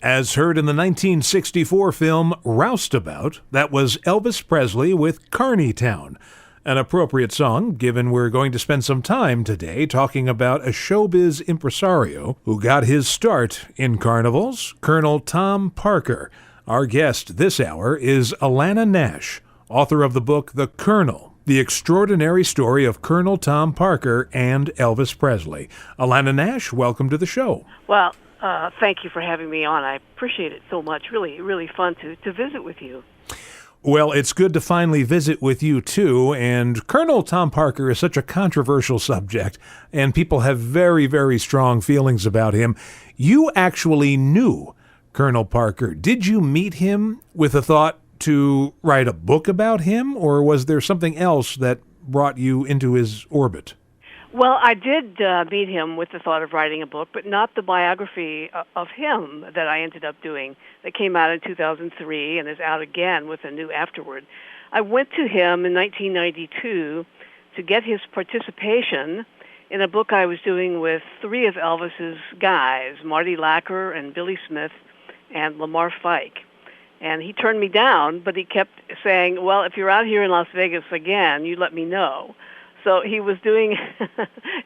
As heard in the 1964 film Roustabout, that was Elvis Presley with Carneytown. An appropriate song, given we're going to spend some time today talking about a showbiz impresario who got his start in carnivals, Colonel Tom Parker. Our guest this hour is Alanna Nash, author of the book The Colonel, The Extraordinary Story of Colonel Tom Parker and Elvis Presley. Alanna Nash, welcome to the show. Well, thank you for having me on. I appreciate it so much. Really, really fun to visit with you. Well, it's good to finally visit with you, too. And Colonel Tom Parker is such a controversial subject, and people have very, very strong feelings about him. You actually knew Colonel Parker. Did you meet him with a thought to write a book about him, or was there something else that brought you into his orbit? Well, I did meet him with the thought of writing a book, but not the biography of him that I ended up doing that came out in 2003 and is out again with a new afterward. I went to him in 1992 to get his participation in a book I was doing with three of Elvis's guys, Marty Lacker and Billy Smith and Lamar Fike. And he turned me down, but he kept saying, well, if you're out here in Las Vegas again, you let me know. So he was doing,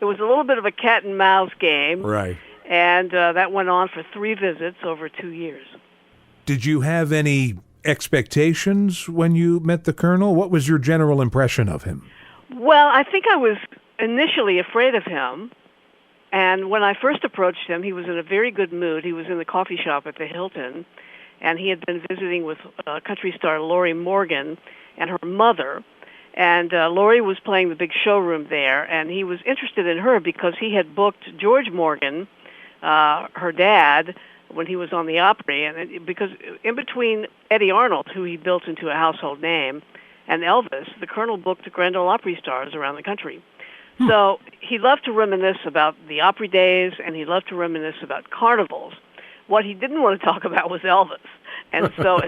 it was a little bit of a cat and mouse game. Right. And that went on for 3 visits over 2 years. Did you have any expectations when you met the Colonel? What was your general impression of him? Well, I think I was initially afraid of him. And when I first approached him, he was in a very good mood. He was in the coffee shop at the Hilton, and he had been visiting with country star Lori Morgan and her mother. And Lori was playing the big showroom there, and he was interested in her because he had booked George Morgan, her dad, when he was on the Opry, and because in between Eddie Arnold, who he built into a household name, and Elvis, the Colonel booked Grand Ole Opry stars around the country. So he loved to reminisce about the Opry days, and he loved to reminisce about carnivals. What he didn't want to talk about was Elvis, and so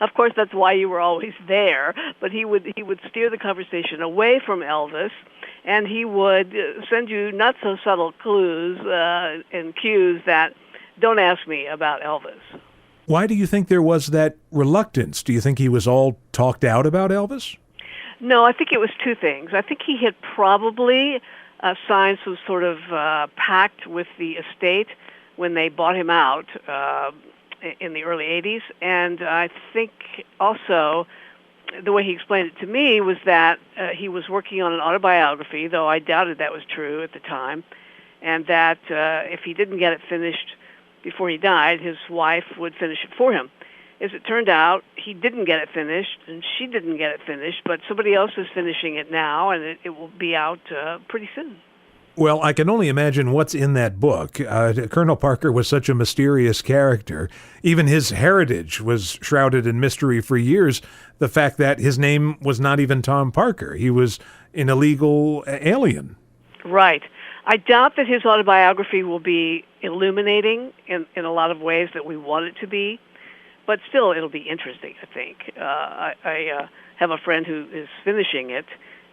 of course, that's why you were always there. But he would steer the conversation away from Elvis, and he would send you not so subtle clues and cues that don't ask me about Elvis. Why do you think there was that reluctance? Do you think he was all talked out about Elvis? No, I think it was 2 things. I think he had probably signed some sort of pact with the estate when they bought him out in the early 80s, and I think also the way he explained it to me was that he was working on an autobiography, though I doubted that was true at the time, and that if he didn't get it finished before he died, his wife would finish it for him. As it turned out, he didn't get it finished, and she didn't get it finished, but somebody else is finishing it now, and it will be out pretty soon. Well, I can only imagine what's in that book. Colonel Parker was such a mysterious character. Even his heritage was shrouded in mystery for years. The fact that his name was not even Tom Parker. He was an illegal alien. Right. I doubt that his autobiography will be illuminating in a lot of ways that we want it to be, but still it'll be interesting, I think. I have a friend who is finishing it,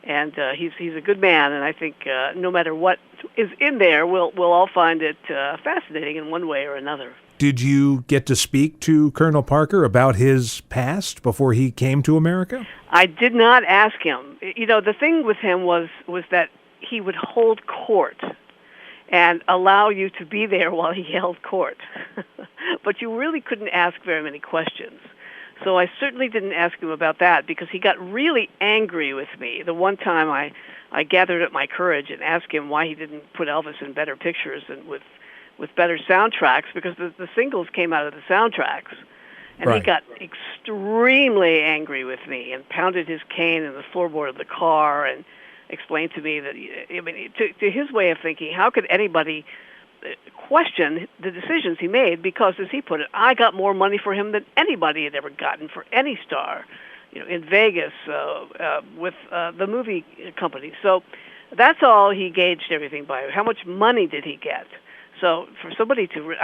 and he's a good man, and I think no matter what is in there, we'll all find it fascinating in one way or another. Did you get to speak to Colonel Parker about his past before he came to America? I did not ask him. You know, the thing with him was that he would hold court and allow you to be there while he held court. But you really couldn't ask very many questions. So I certainly didn't ask him about that because he got really angry with me. The one time I gathered up my courage and asked him why he didn't put Elvis in better pictures and with better soundtracks, because the singles came out of the soundtracks. And Right. He got extremely angry with me and pounded his cane in the floorboard of the car and explained to me that, I mean, to his way of thinking, how could anybody question the decisions he made? Because, as he put it, I got more money for him than anybody had ever gotten for any star, you know, in Vegas with the movie company. So that's all he gauged everything by. How much money did he get? So for somebody to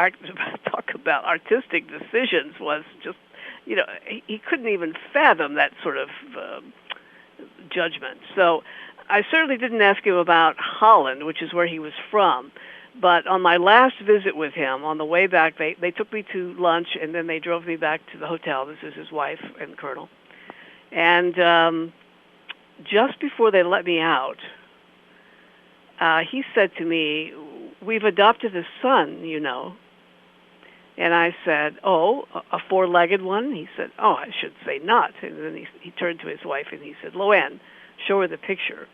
talk about artistic decisions was just, you know, he couldn't even fathom that sort of judgment. So I certainly didn't ask him about Holland, which is where he was from. But on my last visit with him, on the way back, they took me to lunch, and then they drove me back to the hotel. This is his wife and Colonel. And just before they let me out, he said to me, "We've adopted a son, you know." And I said, "Oh, a four-legged one?" He said, "Oh, I should say not." And then he turned to his wife and he said, "Loanne, show her the picture."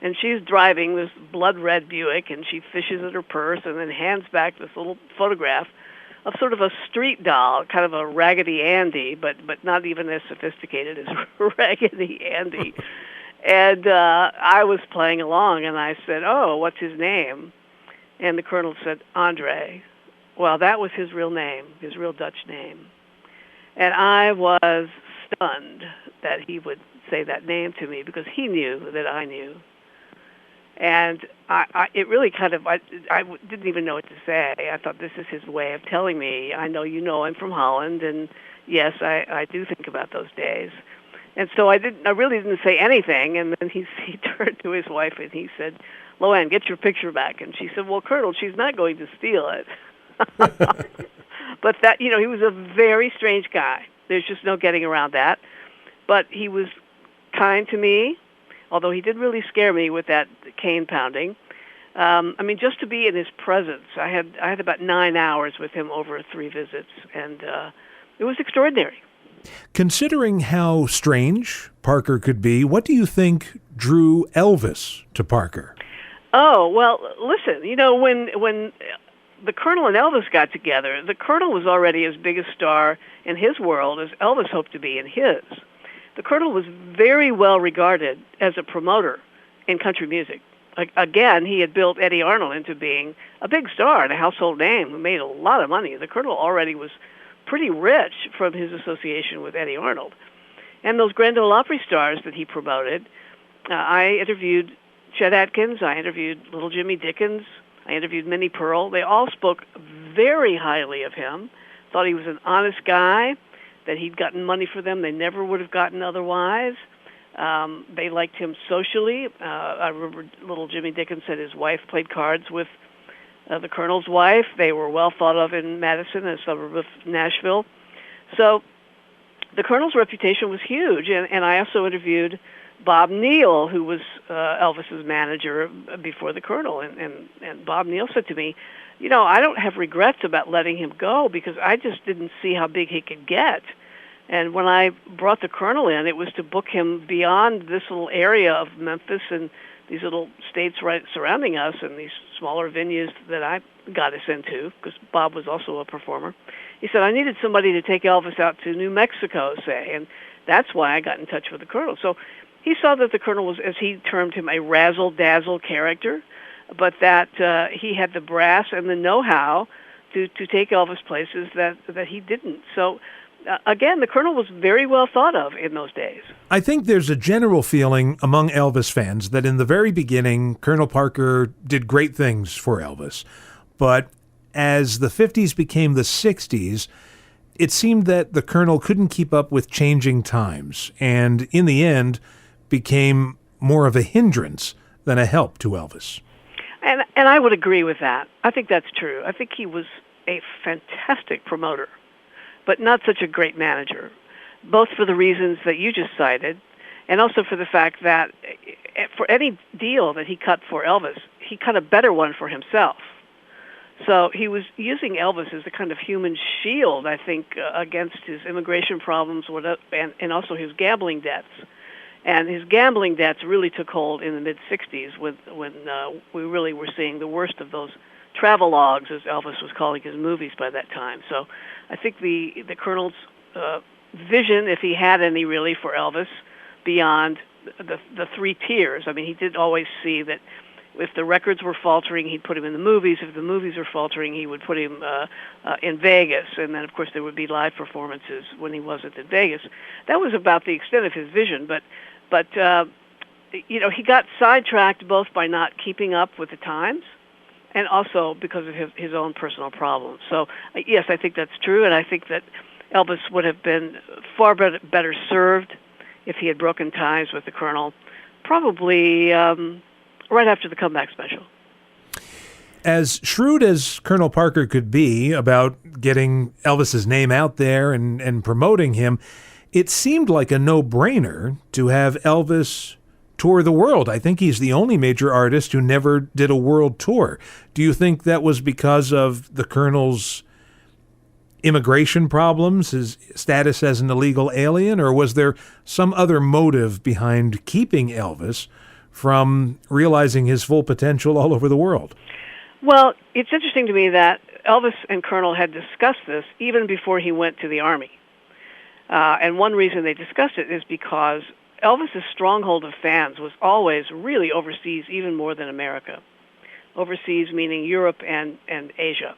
And she's driving this blood-red Buick, and she fishes at her purse and then hands back this little photograph of sort of a street doll, kind of a Raggedy Andy, but not even as sophisticated as Raggedy Andy. And I was playing along, and I said, "Oh, what's his name?" And the Colonel said, "Andre." Well, that was his real name, his real Dutch name. And I was stunned that he would say that name to me, because he knew that I knew. And it really kind of, I didn't even know what to say. I thought, this is his way of telling me, I know you know I'm from Holland, and yes, I do think about those days. And so I really didn't say anything, and then he turned to his wife and he said, "Loanne, get your picture back." And she said, "Well, Colonel, she's not going to steal it." But that, he was a very strange guy. There's just no getting around that. But he was kind to me, although he did really scare me with that cane pounding. Just to be in his presence, I had about 9 hours with him over 3 visits, and it was extraordinary. Considering how strange Parker could be, what do you think drew Elvis to Parker? Oh, well, listen, when the Colonel and Elvis got together, the Colonel was already as big a star in his world as Elvis hoped to be in his. The Colonel was very well regarded as a promoter in country music. Again, he had built Eddie Arnold into being a big star and a household name who made a lot of money. The Colonel already was pretty rich from his association with Eddie Arnold. And those Grand Ole Opry stars that he promoted, I interviewed Chet Atkins, I interviewed Little Jimmy Dickens, I interviewed Minnie Pearl. They all spoke very highly of him, thought he was an honest guy, that he'd gotten money for them they never would have gotten otherwise. They liked him socially. I remember Little Jimmy Dickens said his wife played cards with the Colonel's wife. They were well thought of in Madison, a suburb of Nashville. So the Colonel's reputation was huge. And I also interviewed Bob Neal, who was Elvis's manager before the Colonel. And Bob Neal said to me, I don't have regrets about letting him go, because I just didn't see how big he could get. And when I brought the Colonel in, it was to book him beyond this little area of Memphis and these little states right surrounding us and these smaller venues that I got us into, because Bob was also a performer. He said, I needed somebody to take Elvis out to New Mexico, say, and that's why I got in touch with the Colonel. So he saw that the Colonel was, as he termed him, a razzle-dazzle character, but that he had the brass and the know-how to take Elvis places that he didn't. So again, the Colonel was very well thought of in those days. I think there's a general feeling among Elvis fans that in the very beginning, Colonel Parker did great things for Elvis. But as the 50s became the 60s, it seemed that the Colonel couldn't keep up with changing times, and in the end became more of a hindrance than a help to Elvis. And I would agree with that. I think that's true. I think he was a fantastic promoter, but not such a great manager, both for the reasons that you just cited, and also for the fact that for any deal that he cut for Elvis, he cut a better one for himself. So he was using Elvis as a kind of human shield, I think, against his immigration problems and also his gambling debts. And his gambling debts really took hold in the mid-'60s when we really were seeing the worst of those travelogues, as Elvis was calling his movies by that time. So I think the Colonel's vision, if he had any really for Elvis, beyond the 3 tiers, I mean, he did always see that if the records were faltering, he'd put him in the movies. If the movies were faltering, he would put him in Vegas. And then, of course, there would be live performances when he wasn't in Vegas. That was about the extent of his vision. But he got sidetracked both by not keeping up with the times and also because of his own personal problems. So, yes, I think that's true, and I think that Elvis would have been far better served if he had broken ties with the Colonel, probably right after the comeback special. As shrewd as Colonel Parker could be about getting Elvis's name out there and promoting him, it seemed like a no-brainer to have Elvis tour the world. I think he's the only major artist who never did a world tour. Do you think that was because of the Colonel's immigration problems, his status as an illegal alien, or was there some other motive behind keeping Elvis from realizing his full potential all over the world? Well, it's interesting to me that Elvis and Colonel had discussed this even before he went to the Army. And one reason they discussed it is because Elvis's stronghold of fans was always really overseas, even more than America. Overseas meaning Europe and Asia.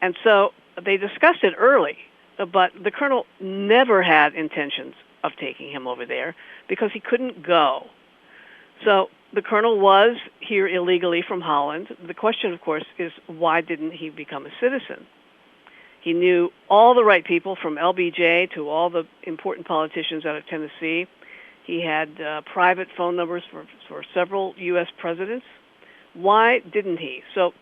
And so they discussed it early, but the Colonel never had intentions of taking him over there because he couldn't go. So the Colonel was here illegally from Holland. The question, of course, is why didn't he become a citizen? He knew all the right people, from LBJ to all the important politicians out of Tennessee. He had private phone numbers for several U.S. presidents. Why didn't he? So,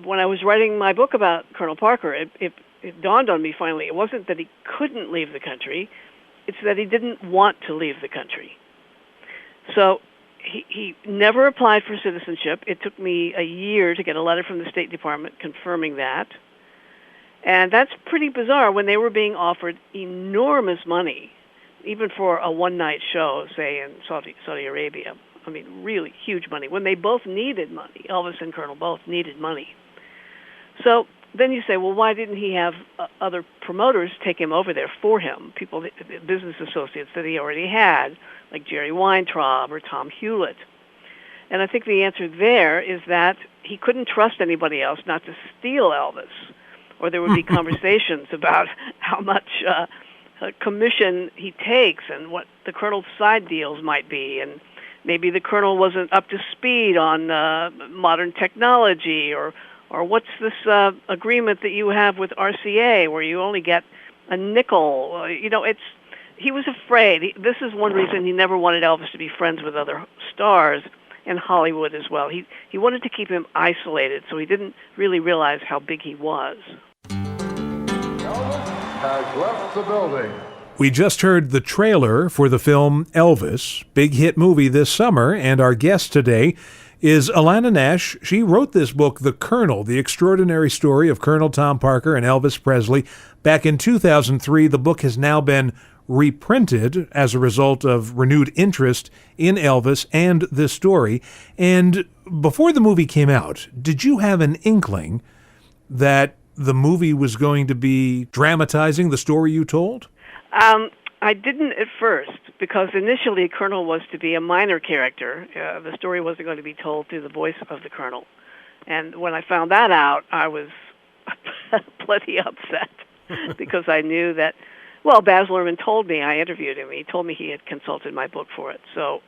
when I was writing my book about Colonel Parker, it dawned on me finally, it wasn't that he couldn't leave the country, it's that he didn't want to leave the country. So he never applied for citizenship. It took me a year to get a letter from the State Department confirming that. And that's pretty bizarre when they were being offered enormous money, even for a one-night show, say, in Saudi Arabia. I mean, really huge money, when they both needed money. Elvis and Colonel both needed money. So then you say, well, why didn't he have other promoters take him over there for him, people, business associates that he already had, like Jerry Weintraub or Tom Hewlett? And I think the answer there is that he couldn't trust anybody else not to steal Elvis, or there would be conversations about how much commission he takes and what the Colonel's side deals might be, and maybe the Colonel wasn't up to speed on modern technology, or what's this agreement that you have with RCA where you only get a nickel? He was afraid. This is one reason he never wanted Elvis to be friends with other stars in Hollywood as well. He wanted to keep him isolated, so he didn't really realize how big he was. Elvis has left the building. We just heard the trailer for the film Elvis, big hit movie this summer, and our guest today is Alanna Nash. She wrote this book, The Colonel, The Extraordinary Story of Colonel Tom Parker and Elvis Presley, back in 2003. The book has now been reprinted as a result of renewed interest in Elvis and this story. And before the movie came out, did you have an inkling that the movie was going to be dramatizing the story you told? I didn't at first, because initially Colonel was to be a minor character. The story wasn't going to be told through the voice of the Colonel. And when I found that out, I was plenty upset because I knew that, Baz Luhrmann told me, I interviewed him, he told me he had consulted my book for it. So,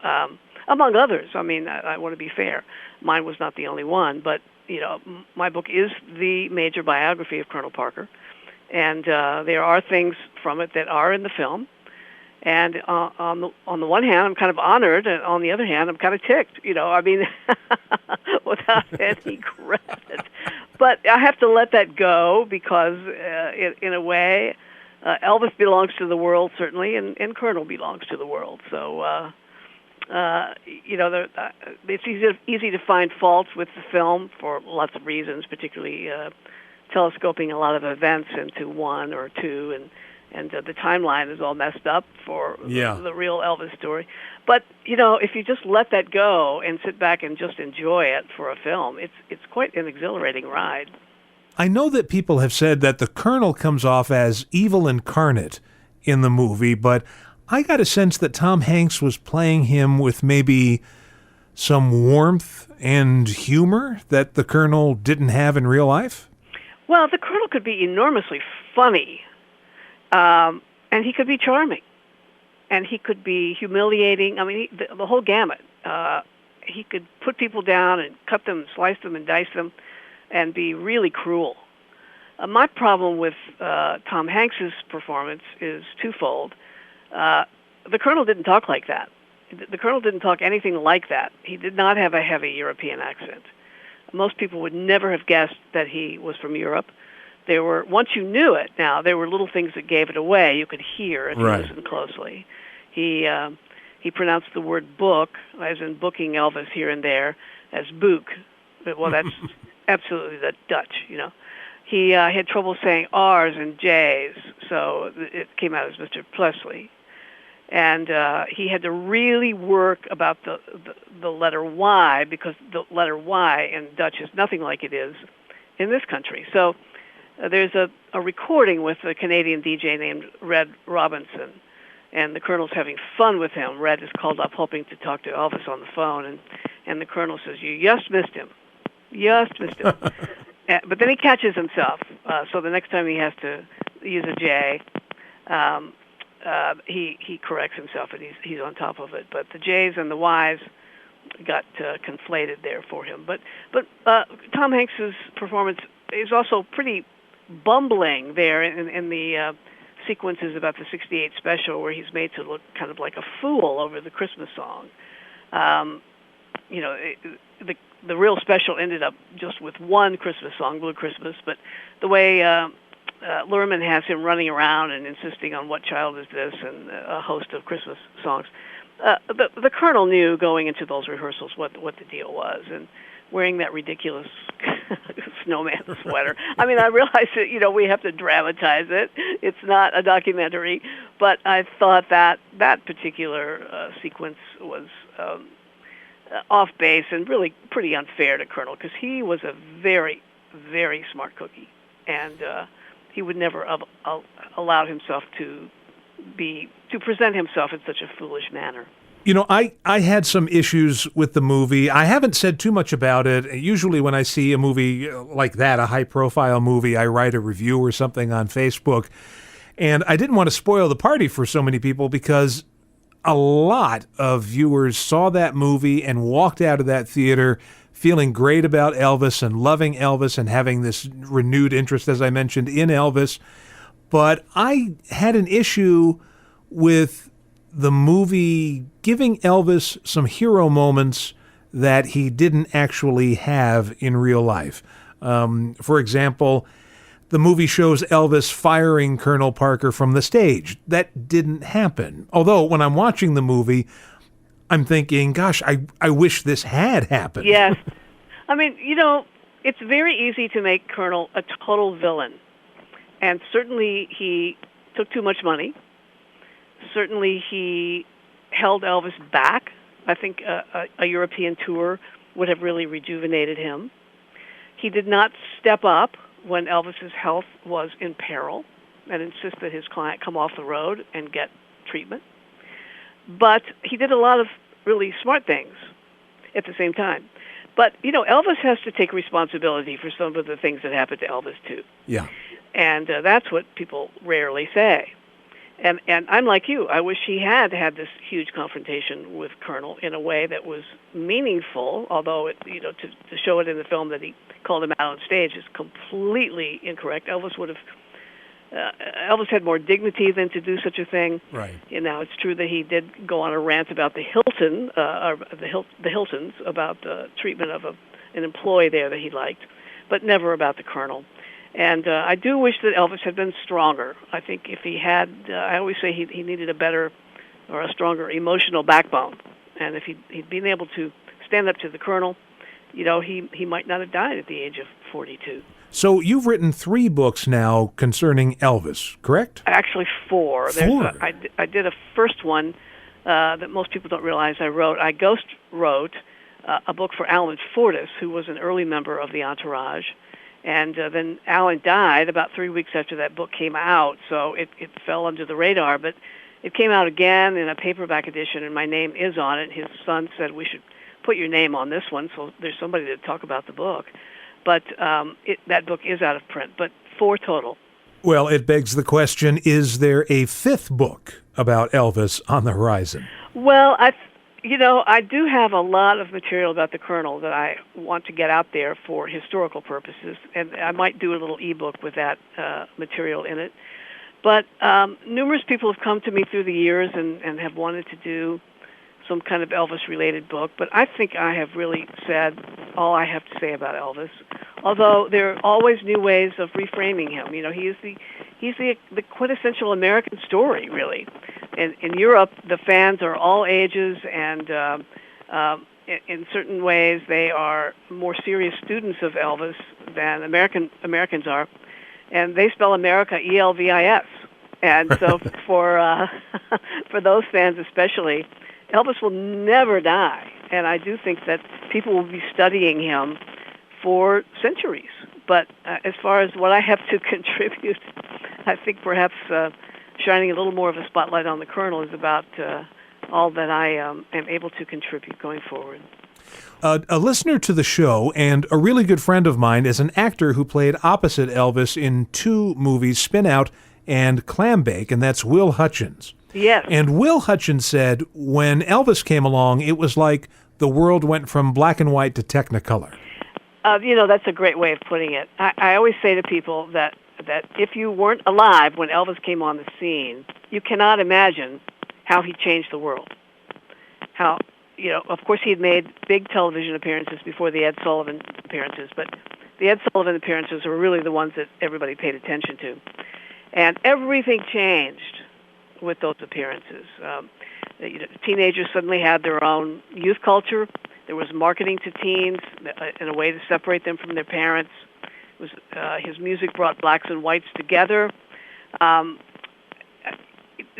among others, I want to be fair. Mine was not the only one, but, my book is the major biography of Colonel Parker. And there are things from it that are in the film. And on the one hand, I'm kind of honored, and on the other hand, I'm kind of ticked, without any credit. But I have to let that go because, in a way, Elvis belongs to the world, certainly, and Colonel belongs to the world. So, it's easy to find faults with the film for lots of reasons, particularly telescoping a lot of events into one or two, and the timeline is all messed up for the real Elvis story. But, if you just let that go and sit back and just enjoy it for a film, it's quite an exhilarating ride. I know that people have said that the Colonel comes off as evil incarnate in the movie, but I got a sense that Tom Hanks was playing him with maybe some warmth and humor that the Colonel didn't have in real life. Well, the Colonel could be enormously funny, and he could be charming, and he could be humiliating. The whole gamut. He could put people down and cut them, slice them, and dice them, and be really cruel. My problem with Tom Hanks's performance is twofold. The Colonel didn't talk like that. The Colonel didn't talk anything like that. He did not have a heavy European accent. Most people would never have guessed that he was from Europe. Once you knew it, now, there were little things that gave it away. You could hear if you listened closely. He pronounced the word book, as in booking Elvis here and there, as boek. Well, that's absolutely the Dutch, He had trouble saying R's and J's, so it came out as Mr. Presley. And he had to really work about the letter Y, because the letter Y in Dutch is nothing like it is in this country. So there's a recording with a Canadian DJ named Red Robinson, and the Colonel's having fun with him. Red is called up hoping to talk to Elvis on the phone, and the Colonel says, "You just missed him. Just missed him." But then he catches himself. So the next time he has to use a J, he corrects himself, and he's on top of it. But the J's and the Y's got conflated there for him. But Tom Hanks's performance is also pretty bumbling there in the sequences about the '68 special, where he's made to look kind of like a fool over the Christmas song. The real special ended up just with one Christmas song, Blue Christmas, but the way Luhrmann has him running around and insisting on what child is this and a host of Christmas songs, the Colonel knew going into those rehearsals what the deal was, and wearing that ridiculous snowman sweater. I mean, I realize that, we have to dramatize it. It's not a documentary, but I thought that particular sequence was off base and really pretty unfair to Colonel, because he was a very, very smart cookie, and he would never have allowed himself to present himself in such a foolish manner. I had some issues with the movie. I haven't said too much about it. Usually when I see a movie like that, a high-profile movie, I write a review or something on Facebook. And I didn't want to spoil the party for so many people, because a lot of viewers saw that movie and walked out of that theater feeling great about Elvis and loving Elvis and having this renewed interest, as I mentioned, in Elvis. But I had an issue with the movie giving Elvis some hero moments that he didn't actually have in real life. For example, the movie shows Elvis firing Colonel Parker from the stage. That didn't happen. Although when I'm watching the movie, I'm thinking, gosh, I wish this had happened. Yes. I mean, it's very easy to make Colonel a total villain. And certainly he took too much money. Certainly he held Elvis back. I think a European tour would have really rejuvenated him. He did not step up when Elvis's health was in peril and insist that his client come off the road and get treatment. But he did a lot of really smart things at the same time. But, Elvis has to take responsibility for some of the things that happened to Elvis, too. Yeah. And that's what people rarely say. And I'm like you. I wish he had this huge confrontation with Colonel in a way that was meaningful, although to show it in the film that he called him out on stage is completely incorrect. Elvis had more dignity than to do such a thing. Right. Now, it's true that he did go on a rant about the Hiltons about the treatment of an employee there that he liked, but never about the Colonel. And I do wish that Elvis had been stronger. I think if he had, I always say he needed a stronger emotional backbone. And if he'd been able to stand up to the Colonel, he might not have died at the age of 42. So you've written 3 books now concerning Elvis, correct? Actually, 4. 4? I did a first one that most people don't realize I wrote. I ghost wrote a book for Alan Fortas, who was an early member of the Entourage. And then Alan died about 3 weeks after that book came out, so it fell under the radar. But it came out again in a paperback edition, and my name is on it. His son said we should put your name on this one, so there's somebody to talk about the book. But that book is out of print, but 4 total. Well, it begs the question, is there a 5th book about Elvis on the horizon? Well, I do have a lot of material about the Colonel that I want to get out there for historical purposes, and I might do a little ebook with that material in it. But numerous people have come to me through the years and have wanted to do some kind of Elvis-related book. But I think I have really said all I have to say about Elvis. Although there are always new ways of reframing him. He's the quintessential American story, really. In Europe, the fans are all ages, and in certain ways, they are more serious students of Elvis than Americans are, and they spell America Elvis. And so for those fans especially, Elvis will never die, and I do think that people will be studying him for centuries. But as far as what I have to contribute, I think perhaps shining a little more of a spotlight on the Colonel is about all that I am able to contribute going forward. A listener to the show and a really good friend of mine is an actor who played opposite Elvis in 2 movies, Spin Out and Clambake, and that's Will Hutchins. Yes. And Will Hutchins said when Elvis came along, it was like the world went from black and white to Technicolor. That's a great way of putting it. I always say to people that if you weren't alive when Elvis came on the scene, you cannot imagine how he changed the world. How, of course he had made big television appearances before the Ed Sullivan appearances, but the Ed Sullivan appearances were really the ones that everybody paid attention to. And everything changed with those appearances. Teenagers suddenly had their own youth culture. There was marketing to teens in a way to separate them from their parents. His music brought blacks and whites together.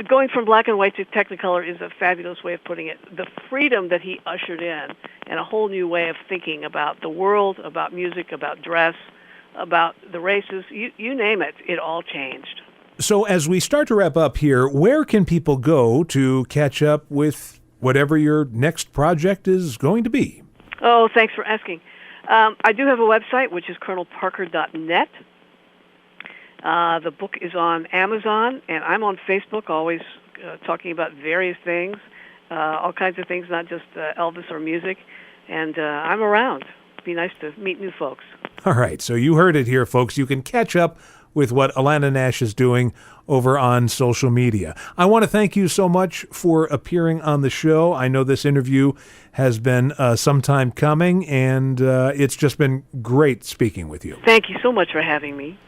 Going from black and white to Technicolor is a fabulous way of putting it. The freedom that he ushered in and a whole new way of thinking about the world, about music, about dress, about the races, you name it, it all changed. So as we start to wrap up here, where can people go to catch up with whatever your next project is going to be? Oh, thanks for asking. I do have a website, which is colonelparker.net. The book is on Amazon, and I'm on Facebook, always talking about various things, all kinds of things, not just Elvis or music. And I'm around. It'd be nice to meet new folks. All right, so you heard it here, folks. You can catch up with what Alanna Nash is doing over on social media. I want to thank you so much for appearing on the show. I know this interview has been some time coming, and it's just been great speaking with you. Thank you so much for having me.